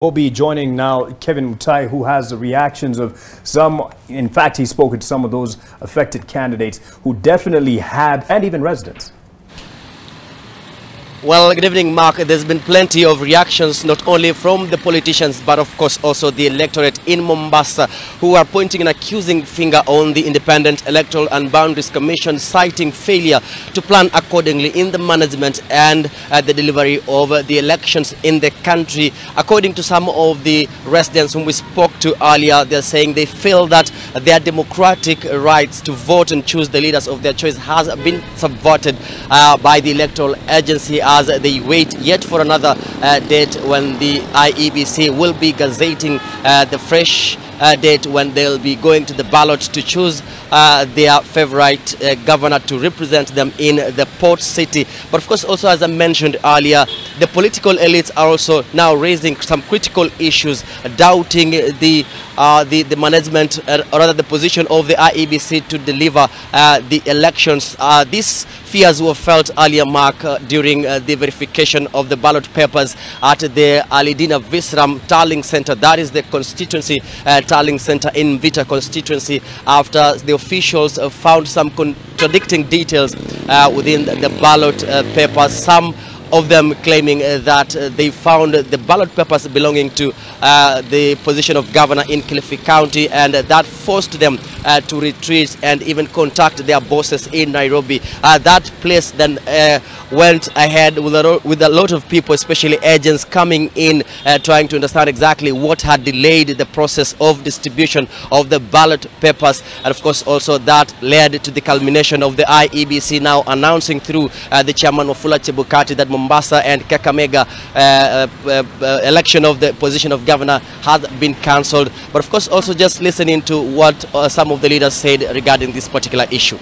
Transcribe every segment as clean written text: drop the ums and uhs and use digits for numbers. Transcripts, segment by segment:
We'll be joining now Kevin Mutai, who has the reactions of some. In fact, he spoke to some of those affected candidates who definitely had, and even residents. Well, good evening, Mark. There's been plenty of reactions, not only from the politicians, but of course also the electorate in Mombasa, who are pointing an accusing finger on the Independent Electoral and Boundaries Commission, citing failure to plan accordingly in the management and the delivery of the elections in the country. According to some of the residents whom we spoke to earlier, they're saying they feel that their democratic rights to vote and choose the leaders of their choice has been subverted by the electoral agency, as they wait yet for another date when the IEBC will be gazetting the fresh date when they'll be going to the ballot to choose their favorite governor to represent them in the port city. But of course, also as I mentioned earlier, the political elites are also now raising some critical issues, doubting the management, or rather the position of the IEBC to deliver the elections. These fears were felt earlier, Mark, during the verification of the ballot papers at the Alidina Visram Tallying Center. That is the constituency tallying center in Vita constituency, after the officials found some contradicting details within the ballot papers. Some of them claiming that they found the ballot papers belonging to the position of governor in Kilifi County, and that forced them to retreat and even contact their bosses in Nairobi. That place then went ahead with a lot of people, especially agents, coming in trying to understand exactly what had delayed the process of distribution of the ballot papers. And of course also that led to the culmination of the IEBC now announcing through the chairman Wafula Chebukati that Mombasa and Kakamega election of the position of governor has been cancelled. But of course also just listening to what some of the leaders said regarding this particular issue.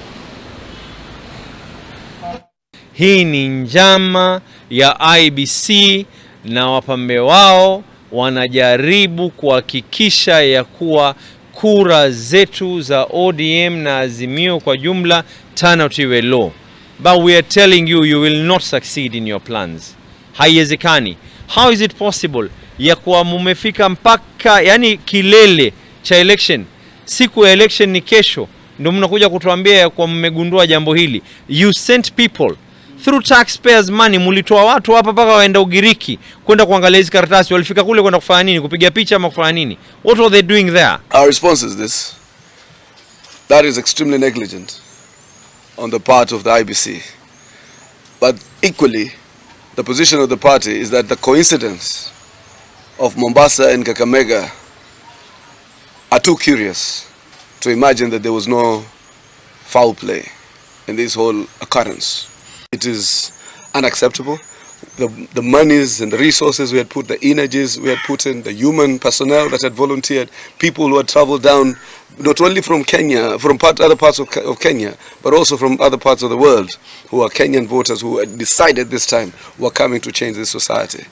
Hii ni njama ya IEBC na wapambe wao wanajaribu kuhakikisha ya kuwa kura zetu za ODM na Azimio kwa jumla turnout iwe low. But we are telling you, you will not succeed in your plans. Haiwezekani. How is it possible ya kuwa mumefika mpaka yani kilele cha election? Siku ya election ni kesho, ndio mnakuja kutuambia ya kuwa mmegundua jambo hili. You sent people through taxpayers money, mulitoa watu hapa paka waenda Ugiriki kwenda kuangalia hizo karatasi. Walifika kule kwenda kufanya nini? Kupiga picha ama kufanya nini? What were they doing there? Our response is this: that is extremely negligent on the part of the IEBC. But equally, the position of the party is that the coincidence of Mombasa and Kakamega are too curious to imagine that there was no foul play in this whole occurrence. It is unacceptable. The monies and the resources we had put, the energies we had put in, the human personnel that had volunteered, people who had traveled down, not only from Kenya, from other parts of Kenya, but also from other parts of the world, who are Kenyan voters who had decided this time were coming to change this society.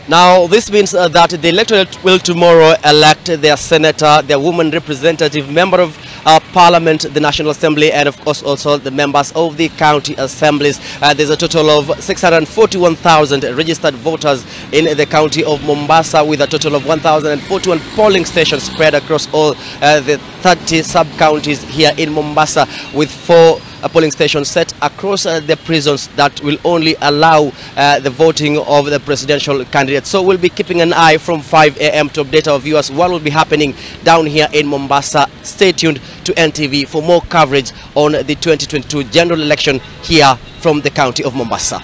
Now, this means that the electorate will tomorrow elect their senator, their woman representative, member of Parliament, the National Assembly, and of course also the members of the county assemblies. There's a total of 641,000 registered voters in the county of Mombasa, with a total of 1,041 polling stations spread across all the 30 sub-counties here in Mombasa, with 4 polling stations set across the prisons that will only allow the voting of the presidential candidates. So we'll be keeping an eye from 5 a.m. to update our viewers what will be happening down here in Mombasa. Stay tuned to NTV for more coverage on the 2022 general election here from the county of Mombasa.